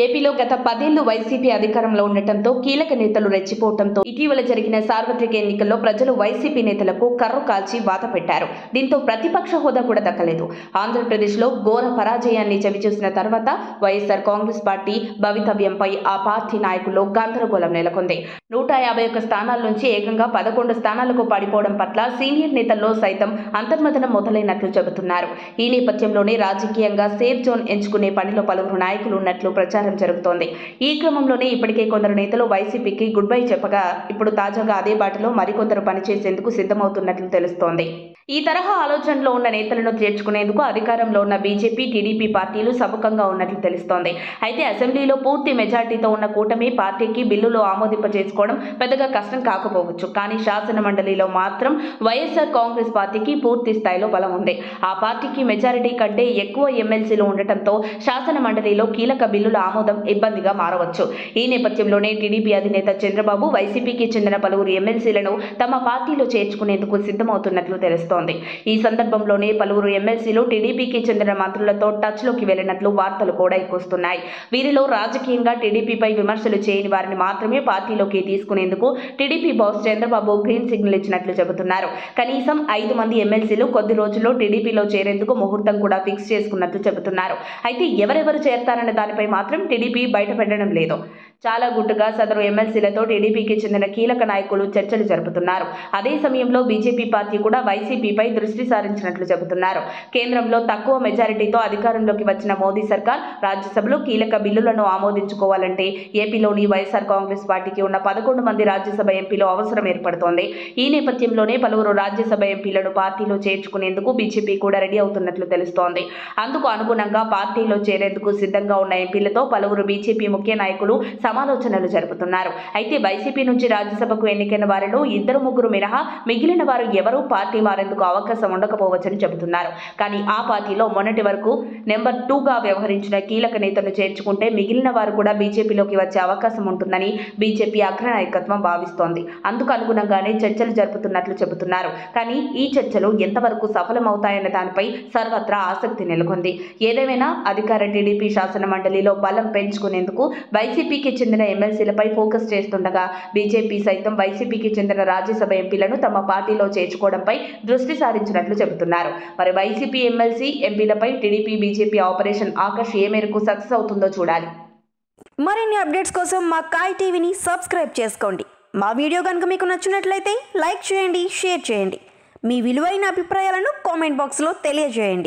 ఏపీలో గత 10 ఏళ్లు వైసీపీ అధికారంలో ఉండటంతో కీలక నేతలు రెచ్చిపోవడంతో ఇటీవల జరిగిన సార్వత్రిక ఎన్నికల్లో ప్రజలు వైసీపీ నేతలకు కర్రు కాల్చి వాత పెట్టారు. దీంతో ప్రతిపక్ష హోదా కూడా దక్కలేదు. ఆంధ్రప్రదేశ్లో ఘోర పరాజయాన్ని చవిచూసిన తర్వాత వైఎస్ఆర్ కాంగ్రెస్ పార్టీ భవితవ్యంపై ఆ పార్టీ నాయకుల్లో గందరగోళం నెలకొంది. 151 స్థానాల నుంచి ఏకంగా 11 స్థానాలకు పడిపోవడం పట్ల సీనియర్ నేతల్లో సైతం అంతర్మథనం మొదలైనట్లు చెబుతున్నారు. ఈ నేపథ్యంలోనే రాజకీయంగా సేఫ్ జోన్ ఎంచుకునే పనిలో పలువురు నాయకులు ఉన్నట్లు ప్రచారం జరుగుతోంది. ఈ క్రమంలోనే ఇప్పటికే కొందరు నేతలు వైసీపీకి గుడ్ బై చెప్పగా ఇప్పుడు తాజాగా అదే బాటలో మరికొందరు పనిచేసేందుకు సిద్ధమవుతున్నట్లు తెలుస్తోంది. ఈ తరహా ఆలోచనలో ఉన్న నేతలను చేర్చుకునేందుకు అధికారంలో ఉన్న బీజేపీ, టీడీపీ పార్టీలు సముఖంగా ఉన్నట్లు తెలుస్తోంది. అయితే అసెంబ్లీలో పూర్తి మెజార్టీతో ఉన్న కూటమి పార్టీకి బిల్లులు ఆమోదింపజేసుకోవడం పెద్దగా కష్టం కాకపోవచ్చు. కానీ శాసన మండలిలో మాత్రం వైఎస్ఆర్ కాంగ్రెస్ పార్టీకి పూర్తి స్థాయిలో బలం ఉంది. ఆ పార్టీకి మెజారిటీ కంటే ఎక్కువ ఎమ్మెల్సీలు ఉండటంతో శాసన మండలిలో కీలక బిల్లుల ఆమోదం ఇబ్బందిగా మారవచ్చు. ఈ నేపథ్యంలోనే టీడీపీ అధినేత చంద్రబాబు వైసీపీకి చెందిన పలువురు ఎమ్మెల్సీలను తమ పార్టీలో చేర్చుకునేందుకు సిద్ధమవుతున్నట్లు తెలుస్తోంది. ఈ సందర్భంలోనే పలువురు ఎమ్మెల్సీలు టీడీపీకి చెందిన మంత్రులతో టచ్లోకి వెళ్లినట్లు వార్తలు కూడా ఎక్కువస్తున్నాయి. వీరిలో రాజకీయంగా టీడీపీపై విమర్శలు చేయని వారిని మాత్రమే పార్టీలోకి తీసుకునేందుకు TDP boss Chandrababu green signal ఇచ్చినట్లు చెబుతున్నారు. కనీసం 5 మంది ఎమ్మెల్సీలు కొద్ది రోజుల్లో టీడీపీలో చేరేందుకు ముహూర్తం కూడా ఫిక్స్ చేసుకున్నట్లు చెబుతున్నారు. అయితే ఎవరెవరు చేరతారన్న దానిపై మాత్రం టీడీపీ బయటపెట్టడం లేదు. చాలా గుట్టుగా సదరు ఎమ్మెల్సీలతో టీడీపీకి చెందిన కీలక నాయకులు చర్చలు జరుపుతున్నారు. అదే సమయంలో బీజేపీ పార్టీ కూడా వైసీపీపై దృష్టి సారించినట్లు చెబుతున్నారు. కేంద్రంలో తక్కువ మెజారిటీతో అధికారంలోకి వచ్చిన మోదీ సర్కార్ రాజ్యసభలో కీలక బిల్లులను ఆమోదించుకోవాలంటే ఏపీలోని వైఎస్ఆర్ కాంగ్రెస్ పార్టీకి ఉన్న 11 మంది రాజ్యసభ ఎంపీలు అవసరం ఏర్పడుతోంది. ఈ నేపథ్యంలోనే పలువురు రాజ్యసభ ఎంపీలను పార్టీలో చేర్చుకునేందుకు బీజేపీ కూడా రెడీ అవుతున్నట్లు తెలుస్తోంది. అందుకు అనుగుణంగా పార్టీలో చేరేందుకు సిద్ధంగా ఉన్న ఎంపీలతో పలువురు బీజేపీ ముఖ్య నాయకులు సమాలోచనలు జరుపుతున్నారు. అయితే వైసీపీ నుంచి రాజ్యసభకు ఎన్నికైన వారిలో 2-3 మినహా మిగిలిన వారు ఎవరూ పార్టీ మారేందుకు అవకాశం ఉండకపోవచ్చని చెబుతున్నారు. కానీ ఆ పార్టీలో మొన్నటి వరకు నెంబర్ 2గా వ్యవహరించిన కీలక నేతను చేర్చుకుంటే మిగిలిన వారు కూడా బీజేపీలోకి వచ్చే అవకాశం ఉంటుందని బీజేపీ అగ్రనాయకత్వం భావిస్తోంది. అందుకు అనుగుణంగానే చర్చలు జరుపుతున్నట్లు చెబుతున్నారు. కానీ ఈ చర్చలు ఎంతవరకు సఫలమవుతాయన్న దానిపై సర్వత్రా ఆసక్తి నెలకొంది. ఏదేమైనా అధికార టీడీపీ శాసన మండలిలో బలం పెంచుకునేందుకు వైసీపీకి చెందిన ఎమ్మెల్సీలపై ఫోకస్ చేస్తుండగా బీజేపీ సైతం వైసీపీకి చెందిన రాజ్యసభ ఎంపీలను తమ పార్టీలో చేర్చుకోవడంపై దృష్టి సారించినట్లు చెబుతున్నారు. మరి వైసీపీ ఎమ్మెల్సీ ఎంపీలపై టీడీపీ, బీజేపీ ఆపరేషన్ ఆకర్ష్ ఏ మేరకు సక్సెస్ అవుతుందో చూడాలి. మరిన్ని అప్డేట్స్ కోసం మా కాయ్ టీవీని సబ్స్క్రైబ్ చేసుకోండి. మా వీడియో కనుక మీకు నచ్చినట్లయితే లైక్ చేయండి, షేర్ చేయండి. మీ విలువైన అభిప్రాయాలను కామెంట్ బాక్స్లో తెలియజేయండి.